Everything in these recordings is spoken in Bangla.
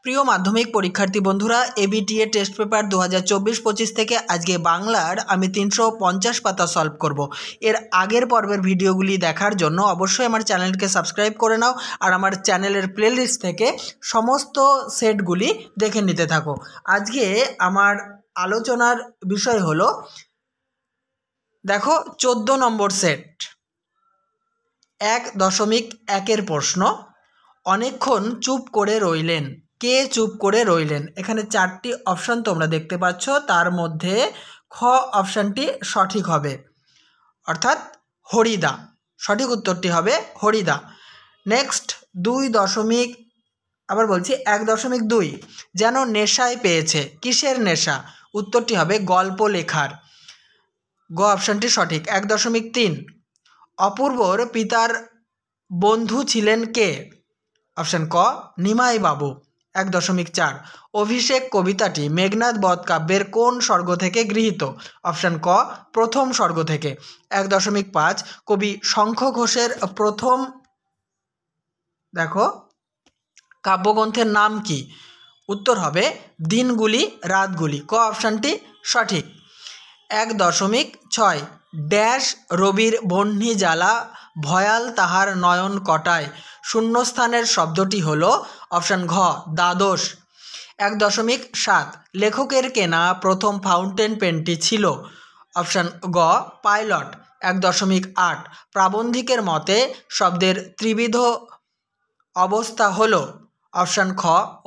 প্রিয় মাধ্যমিক পরীক্ষার্থী বন্ধুরা, এবিটিএ টেস্ট পেপার 2024-25 থেকে আজকে বাংলার আমি 350 পাতা সলভ করব। এর আগের পর্বের ভিডিওগুলি দেখার জন্য অবশ্যই আমার চ্যানেলকে সাবস্ক্রাইব করে নাও আর আমার চ্যানেলের প্লেলিস্ট থেকে সমস্ত সেটগুলি দেখে নিতে থাকো। আজকে আমার আলোচনার বিষয় হলো, দেখো 14 নম্বর সেট 1.1 প্রশ্ন। অনেকক্ষণ চুপ করে রইলেন। কে চুপ করে রইলেন? এখানে 4টি অপশান তোমরা দেখতে পাচ্ছ, তার মধ্যে খ অপশানটি সঠিক হবে, অর্থাৎ হরিদা। সঠিক উত্তরটি হবে হরিদা। নেক্সট 1.2 যেন নেশায় পেয়েছে। কিসের নেশা? উত্তরটি হবে গল্প লেখার। গ অপশানটি সঠিক। 1.3 অপূর্বর পিতার বন্ধু ছিলেন কে? অপশান ক নিমাই বাবু। 1.4 অভিষেক কবিতাটি মেঘনাদ বধ কাব্যের কোন স্বর্গ থেকে গৃহীত? অপশান ক প্রথম স্বর্গ থেকে। 1.5 কবি শঙ্খ ঘোষের প্রথম কাব্যগ্রন্থের নাম কি? উত্তর হবে দিনগুলি রাতগুলি। ক অপশানটি সঠিক। 1.6 ড্যাশ রবির বহ্নি জ্বালা ভয়াল তাহার নয়ন কটায়। শূন্যস্থানের শব্দটি হলো অপশান ঘ দ্বাদশ। 1.7 লেখকের কেনা প্রথম ফাউন্টেন পেনটি ছিল? অপশান গ পাইলট। 1.8 প্রাবন্ধিকের মতে শব্দের ত্রিবিধ অবস্থা হলো? অপশান খ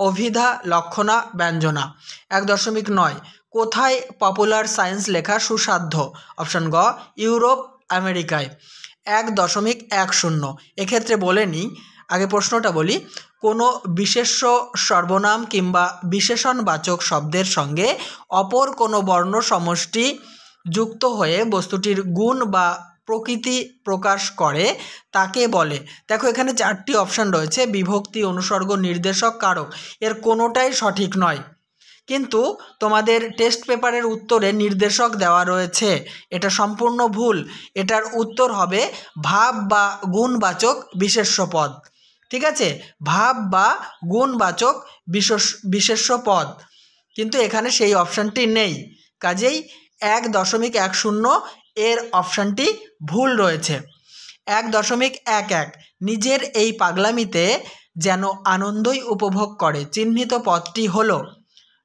অভিধা লক্ষণা ব্যঞ্জনা। 1.9 কোথায় পপুলার সায়েন্স লেখা সুসাধ্য? অপশান গ ইউরোপ আমেরিকায়। 1.10 এক্ষেত্রে বলে নিই, আগে প্রশ্নটা বলি। কোনো বিশেষ্য সর্বনাম কিংবা বিশেষণবাচক শব্দের সঙ্গে অপর কোনো বর্ণ সমষ্টি যুক্ত হয়ে বস্তুটির গুণ বা প্রকৃতি প্রকাশ করে তাকে বলে। দেখো এখানে 4টি অপশান রয়েছে, বিভক্তি, অনুসর্গ, নির্দেশক, কারক। এর কোনোটাই সঠিক নয়, কিন্তু তোমাদের টেস্ট পেপারের উত্তরে নির্দেশক দেওয়া রয়েছে, এটা সম্পূর্ণ ভুল। এটার উত্তর হবে ভাব বা গুণবাচক বিশেষ্য পদ। ঠিক আছে, ভাব বা গুণবাচক বিশেষ্য পদ, কিন্তু এখানে সেই অপশানটি নেই। কাজেই 1.10 এর অপশানটি ভুল রয়েছে। 1.11 নিজের এই পাগলামিতে যেন আনন্দই উপভোগ করে। চিহ্নিত পদটি হলো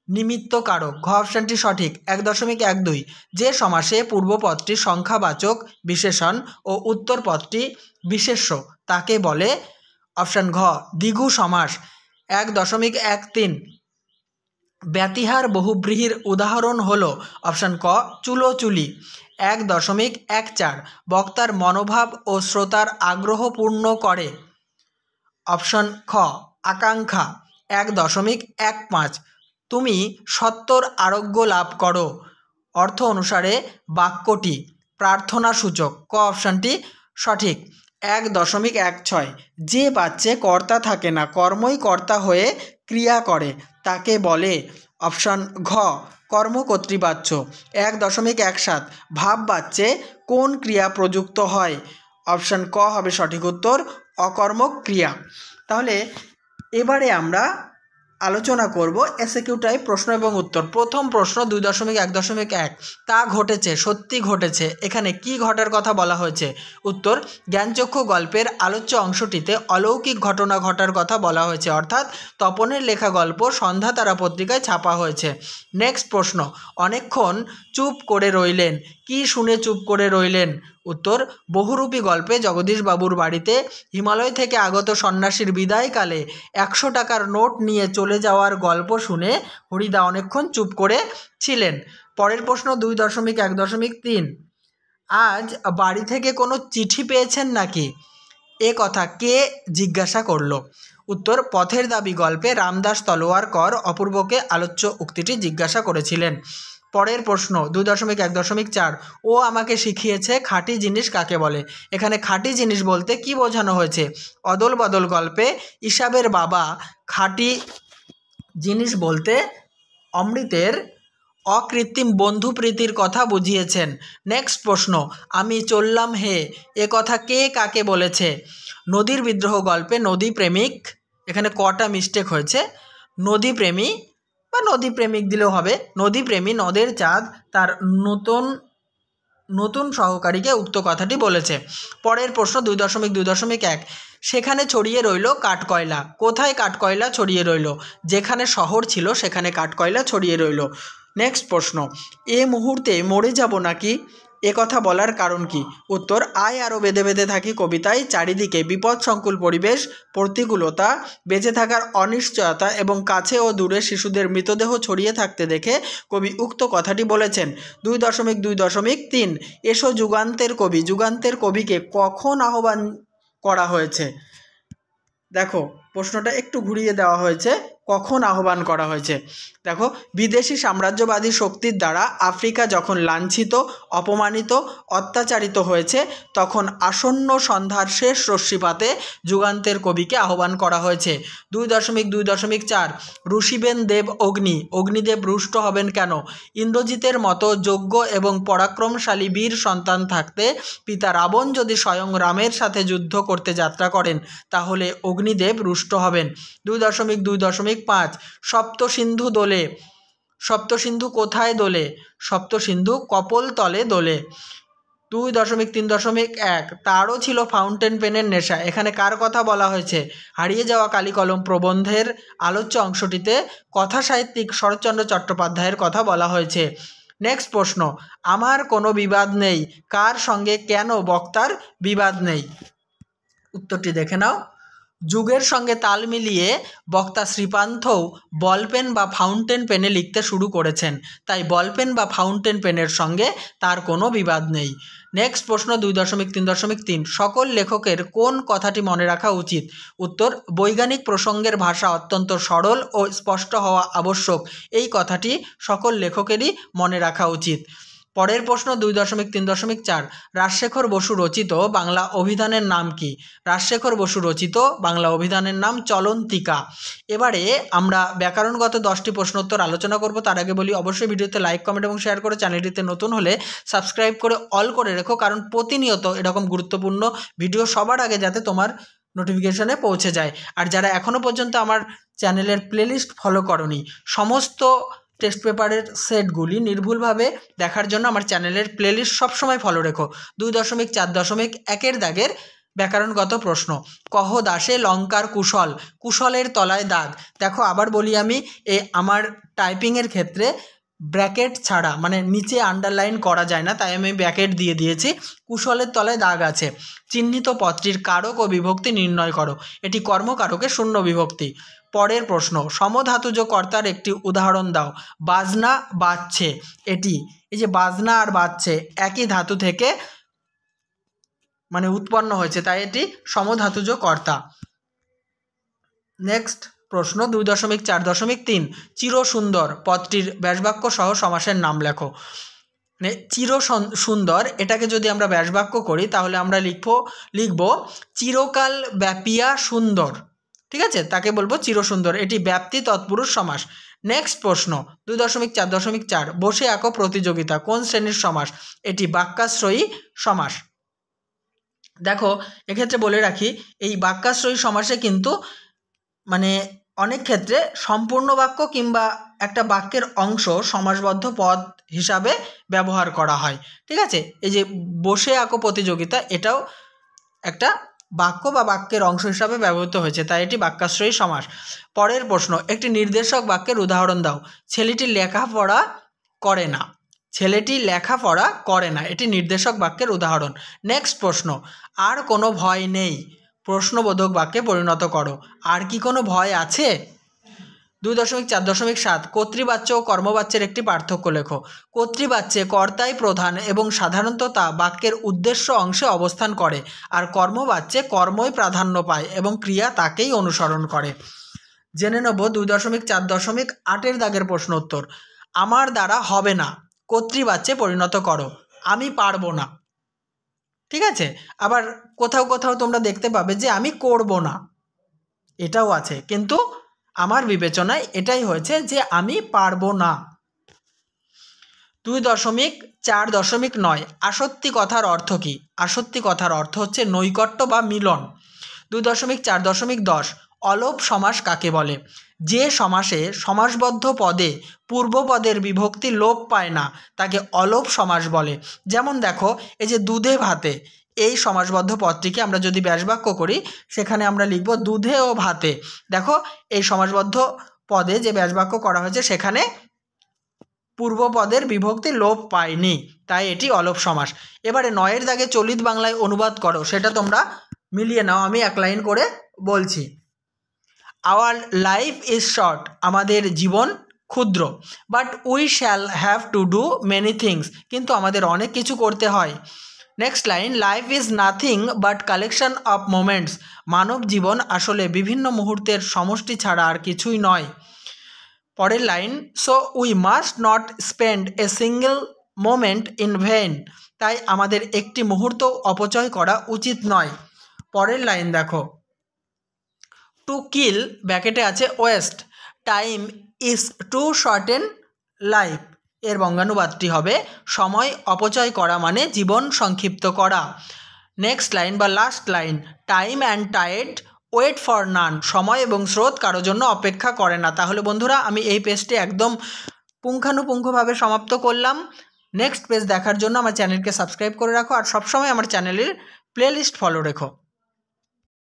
নিমিত্ত কারক। ঘ অপশানটি সঠিক। 1.12 যে সমাসে পূর্বপদটি সংখ্যাবাচক বিশেষণ ও উত্তর পদটি বিশেষ্য তাকে বলে? অপশান ঘ দ্বিগু সমাস। 1.13 ব্যতিহার বহুব্রীহির উদাহরণ হলো? অপশান ক চুলোচুলি। 1.14 বক্তার মনোভাব ও শ্রোতার আগ্রহ পূর্ণ করে? অপশান খ আকাঙ্ক্ষা। 1.15 তুমি সত্তর আরোগ্য লাভ করো অর্থ অনুসারে বাক্যটি প্রার্থনাসূচক। ক অপশানটি সঠিক। 1.16 যে বাচ্চে কর্তা থাকে না, কর্মই কর্তা হয়ে ক্রিয়া করে তাকে বলে? অপশান ঘ কর্মকর্তৃবাচ্য। 1.17 ভাব বাচ্চে কোন ক্রিয়া প্রযুক্ত হয়? অপশান ক হবে সঠিক উত্তর, অকর্মক ক্রিয়া। তাহলে এবারে আমরা আলোচনা করব এসএকিউ টাইপ প্রশ্ন এবং উত্তর। প্রথম প্রশ্ন 2.1.1 তা ঘটেছে, সত্যি ঘটেছে, এখানে কি ঘটার কথা বলা হয়েছে? উত্তর জ্ঞানচক্ষু গল্পের আলোচ্য অংশটিতে অলৌকিক ঘটনা ঘটার কথা বলা হয়েছে, অর্থাৎ তপনের লেখা গল্প সন্ধ্যা তারা পত্রিকায় ছাপা হয়েছে। নেক্সট প্রশ্ন অনেকক্ষণ চুপ করে রইলেন। কি শুনে চুপ করে রইলেন? উত্তর বহুরূপী গল্পে জগদীশবাবুর বাড়িতে হিমালয় থেকে আগত সন্ন্যাসীর বিদায়কালে 100 টাকার নোট নিয়ে চলে যাওয়ার গল্প শুনে হরিদা অনেকক্ষণ চুপ করে ছিলেন। পরের প্রশ্ন 2.1.3 আজ বাড়ি থেকে কোনো চিঠি পেয়েছেন নাকি? এ কথা কে জিজ্ঞাসা করলো? উত্তর পথের দাবি গল্পে রামদাস তলোয়ারকর অপূর্বকে আলোচ্য উক্তিটি জিজ্ঞাসা করেছিলেন। পরের প্রশ্ন 2.1.4 ও আমাকে শিখিয়েছে খাঁটি জিনিস কাকে বলে? এখানে খাঁটি জিনিস বলতে কি বোঝানো হয়েছে? অদল বদল গল্পে ইসাবের বাবা খাঁটি জিনিস বলতে অমৃতের অকৃত্রিম বন্ধুপ্রীতির কথা বুঝিয়েছেন। নেক্সট প্রশ্ন আমি চললাম হে এ কথা কে কাকে বলেছে? নদীর বিদ্রোহ গল্পে নদী প্রেমিক, এখানে কটা মিস্টেক হয়েছে, নদীপ্রেমী বা নদীপ্রেমিক দিলেও হবে, নদীপ্রেমী নদের চাঁদ তার নতুন সহকারীকে উক্ত কথাটি বলেছে। পরের প্রশ্ন 2.2.1, সেখানে ছড়িয়ে রইল কাঠকয়লা। কোথায় কাঠকয়লা ছড়িয়ে রইল? যেখানে শহর ছিল সেখানে কাঠকয়লা ছড়িয়ে রইল। নেক্সট প্রশ্ন, এ মুহূর্তে মরে যাব নাকি, এ কথা বলার কারণ কি? উত্তর, আয় আরও বেঁধে বেঁধে থাকি কবিতায় চারিদিকে বিপদসংকুল পরিবেশ, প্রতিকূলতা, বেঁচে থাকার অনিশ্চয়তা এবং কাছে ও দূরে শিশুদের মৃতদেহ ছড়িয়ে থাকতে দেখে কবি উক্ত কথাটি বলেছেন। 2.2.3, এসো যুগান্তের কবি। যুগান্তের কবিকে কখন আহ্বান করা হয়েছে? দেখো প্রশ্নটা একটু ঘুরিয়ে দেওয়া হয়েছে, কখন আহ্বান করা হয়েছে। দেখো, বিদেশি সাম্রাজ্যবাদী শক্তির দ্বারা আফ্রিকা যখন লাঞ্ছিত, অপমানিত, অত্যাচারিত হয়েছে, তখন আসন্ন সন্ধ্যার শেষ রশ্মিপাতে যুগান্তের কবিকে আহ্বান করা হয়েছে। 2.2.4, রুষিবেন দেব অগ্নি। অগ্নিদেব রুষ্ট হবেন কেন? ইন্দ্রজিতের মতো যোগ্য এবং পরাক্রমশালী বীর সন্তান থাকতে পিতা রাবণ যদি স্বয়ং রামের সাথে যুদ্ধ করতে যাত্রা করেন তাহলে অগ্নিদেব রুষ্ট হবেন। 2.2.5, সপ্তসিন্ধু দোলে। সপ্তসিন্ধু কোথায় দোলে? সপ্তসিন্ধু কপোল তলে দোলে। 2.3.1, তারও ছিল ফাউন্টেন পেনের নেশা। এখানে কার কথা বলা হয়েছে? হারিয়ে যাওয়া কালিকলম প্রবন্ধের আলোচ্য অংশটিতে কথা সাহিত্যিক শরৎচন্দ্র চট্টোপাধ্যায়ের কথা বলা হয়েছে। নেক্সট প্রশ্ন, আমার কোনো বিবাদ নেই, কার সঙ্গে কেন বক্তার বিবাদ নেই? উত্তরটি দেখে নাও। যুগের সঙ্গে তাল মিলিয়ে বক্তা শ্রীপান্থও বলপেন বা ফাউন্টেন পেনে লিখতে শুরু করেছেন, তাই বলপেন বা ফাউন্টেন পেনের সঙ্গে তার কোনো বিবাদ নেই। নেক্সট প্রশ্ন 2.3.3, সকল লেখকের কোন কথাটি মনে রাখা উচিত? উত্তর, বৈজ্ঞানিক প্রসঙ্গের ভাষা অত্যন্ত সরল ও স্পষ্ট হওয়া আবশ্যক, এই কথাটি সকল লেখকেরই মনে রাখা উচিত। পরের প্রশ্ন 2.3.4, রাজশেখর বসু রচিত বাংলা অভিধানের নাম কি? রাজশেখর বসু রচিত বাংলা অভিধানের নাম চলন্তিকা। এবারে আমরা ব্যাকরণগত 10টি প্রশ্নোত্তর আলোচনা করব। তার আগে বলি, অবশ্যই ভিডিওতে লাইক, কমেন্ট এবং শেয়ার করে চ্যানেলটিতে নতুন হলে সাবস্ক্রাইব করে অল করে রেখো, কারণ প্রতিনিয়ত এরকম গুরুত্বপূর্ণ ভিডিও সবার আগে যাতে তোমার নোটিফিকেশনে পৌঁছে যায়। আর যারা এখনও পর্যন্ত আমার চ্যানেলের প্লেলিস্ট ফলো করোনি, সমস্ত টেস্ট পেপারের সেটগুলি নির্ভুলভাবে দেখার জন্য আমার চ্যানেলের প্লেলিস্ট সবসময় ফলো রেখো। 2.4.1 দাগের ব্যাকরণগত প্রশ্ন, কহ দাসে লঙ্কার কুশল। কুশলের তলায় দাগ। দেখো আবার বলি, আমি আমার টাইপিংয়ের ক্ষেত্রে ব্র্যাকেট ছাড়া, মানে নিচে আন্ডারলাইন করা যায় না, তাই আমি ব্র্যাকেট দিয়ে দিয়েছি। কুশলের তলায় দাগ আছে। চিহ্নিত পদটির কারক ও বিভক্তি নির্ণয় করো। এটি কর্মকারকে শূন্য বিভক্তি। পরের প্রশ্ন, সমধাতুজ কর্তার একটি উদাহরণ দাও। বাজনা, বাজছে। এই যে বাজনা আর বাজছে একই ধাতু থেকে মানে উৎপন্ন হয়েছে, তাই এটি সমধাতুজ কর্তা। নেক্সট প্রশ্ন 2.4.3, চিরসুন্দর পদটির ব্যাসবাক্য সহ সমাসের নাম লেখো। চির সুন্দর এটাকে যদি আমরা ব্যাসবাক্য করি তাহলে আমরা লিখব চিরকাল ব্যাপিয়া সুন্দর। ঠিক আছে, তাকে বলবো চিরসুন্দর। এটি ব্যাপ্তি তৎপুরুষ সমাস। নেক্সট প্রশ্ন 2.4.4, বসে আঁকো প্রতিযোগিতা কোন শ্রেণীর সমাস? এটি বাক্যাশ্রয়ী সমাস। দেখো এক্ষেত্রে বলে রাখি, এই বাক্যাশ্রয়ী সমাসে কিন্তু মানে অনেক ক্ষেত্রে সম্পূর্ণ বাক্য কিংবা একটা বাক্যের অংশ সমাসবদ্ধ পদ হিসাবে ব্যবহার করা হয়। ঠিক আছে, এই যে বসে আঁকো প্রতিযোগিতা, এটাও একটা বাক্য বা বাক্যের অংশ হিসাবে ব্যবহৃত হয়েছে, তাই এটি বাক্যাশ্রয়ী সমাস। পরের প্রশ্ন, একটি নির্দেশক বাক্যের উদাহরণ দাও। ছেলেটি লেখাপড়া করে না। ছেলেটি লেখাপড়া করে না, এটি নির্দেশক বাক্যের উদাহরণ। নেক্সট প্রশ্ন, আর কোনো ভয় নেই প্রশ্নবোধক বাক্যে পরিণত করো। আর কি কোনো ভয় আছে? 2.4.7, কর্তৃবাচ্য ও কর্মবাচ্যের একটি পার্থক্য লেখো। কর্তৃবাচ্যে কর্তাই প্রধান এবং সাধারণত তা বাক্যের উদ্দেশ্য অংশে অবস্থান করে, আর কর্মবাচ্যে কর্মই প্রাধান্য পায় এবং ক্রিয়া তাকেই অনুসরণ করে। জেনে নেব 2.4.8 দাগের প্রশ্ন উত্তর। আমার দ্বারা হবে না কর্তৃবাচ্যে পরিণত করো। আমি পারবো না। ঠিক আছে, আবার কোথাও কোথাও তোমরা দেখতে পাবে যে আমি করব না, এটাও আছে, কিন্তু আমার বিবেচনায় এটাই হয়েছে যে আমি পারবো না। 2.4.9, আসত্তি কথার অর্থ কী? আসত্তি কথার অর্থ হচ্ছে নৈকট্য বা মিলন। 2.4.10, অলোপ সমাস কাকে বলে? যে সমাসে সমাসবদ্ধ পদে পূর্বপদের বিভক্তি লোপ পায় না তাকে অলোপ সমাস বলে। যেমন দেখো, এই যে দুধে ভাতে, এই সমাসবদ্ধ পদটিকে আমরা যদি ব্যাসবাক্য করি সেখানে আমরা লিখব দুধে ও ভাতে। দেখো, এই সমাসবদ্ধ পদে যে ব্যাসবাক্য করা হয়েছে সেখানে পূর্বপদের বিভক্তি লোপ পায়নি, তাই এটি অলোপ সমাস। এবারে 9-এর দাগে চলিত বাংলায় অনুবাদ করো, সেটা তোমরা মিলিয়ে নাও, আমি এক লাইন করে বলছি। আওয়ার লাইফ ইজ শর্ট, আমাদের জীবন ক্ষুদ্র, but we shall have to do many things, কিন্তু আমাদের অনেক কিছু করতে হয়। Next line, life is nothing but collection of moments, মানব জীবন আসলে বিভিন্ন মুহূর্তের সমষ্টি ছাড়া আর কিছুই নয়। পরের line, so we must not spend a single moment in vain, তাই আমাদের একটি মুহূর্ত অপচয় করা উচিত নয়। পরের লাইন দেখো, টু কিল ব্র্যাকেটে আছে waste, time is to shorten life, এর বঙ্গানুবাদটি হবে সময় অপচয় করা মানে জীবন সংক্ষিপ্ত করা। নেক্সট লাইন বা last line, time and tide wait for none, সময় এবং স্রোত কারোর জন্য অপেক্ষা করে না। তাহলে বন্ধুরা, আমি এই পেজটি একদম পুঙ্খানুপুঙ্খভাবে সমাপ্ত করলাম। নেক্সট পেজ দেখার জন্য আমার চ্যানেলকে সাবস্ক্রাইব করে রাখো আর সবসময় আমার চ্যানেলের প্লেলিস্ট ফলো রেখো।